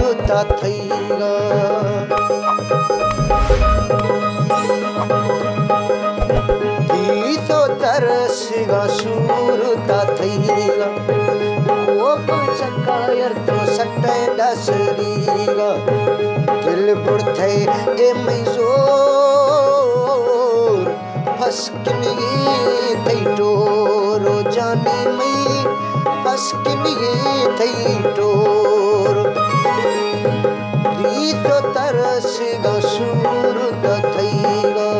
सुरता थैगा गीतो तरसगा सुरता थैगा कोप चकायर तो सटे डसरीगा दिल बुढ़ते ए मैजोर फसकनी थई टोरो जानी मई फसकनी थई टोर गीतो तरसगा सुरता थैगा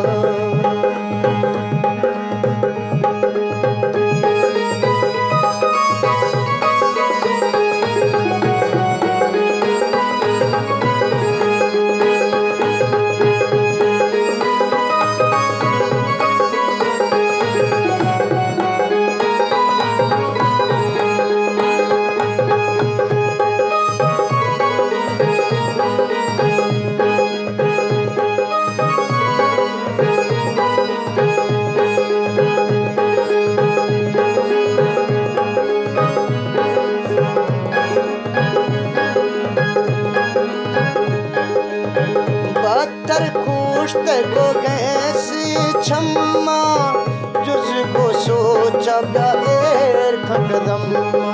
को कैसे छम्मा जुझको सोचा बैर खकदम्मा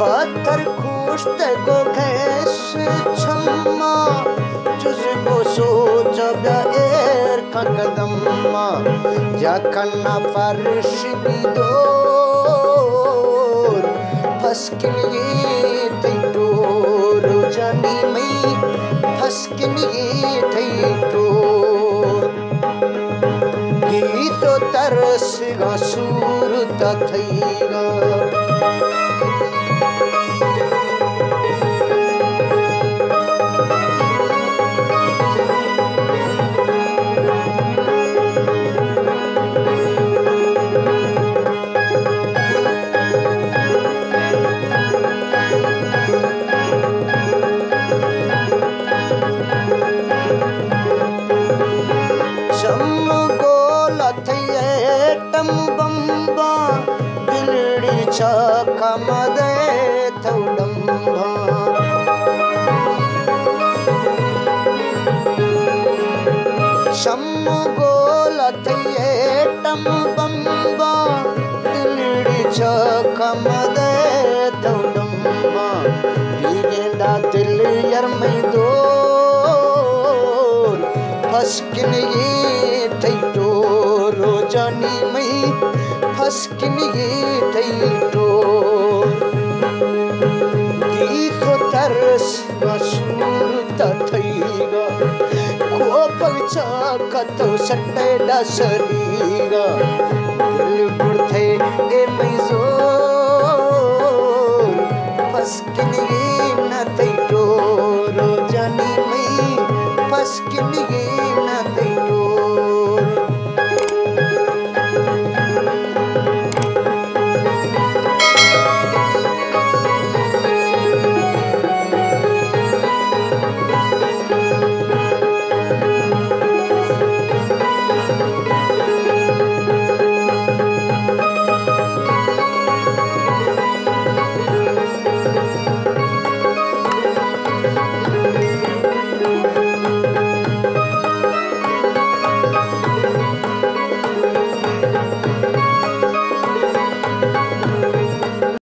बदतर खुश्त को कैसे छम्मा जुझको सोचा बैर खकदम्मा जखना फर्श भी दूर फसकनी थई टोरो जानी मई फसकनी थई टोर गीतो तरसगा सुरता थैगा कमदे थौडम्बा शम्मु गोलथये टम्बम्बा दिलड़ी कमदे थौडम्बा बीगेंदा दिल यरमई दोर फसकनी थई टोरो जानी मई फसकनी थई टोर गीतो तरसगा सुरता थैगा कोप चकतो सटे डसरीगा दिल बुढ़ते ए मैजोर फसकनी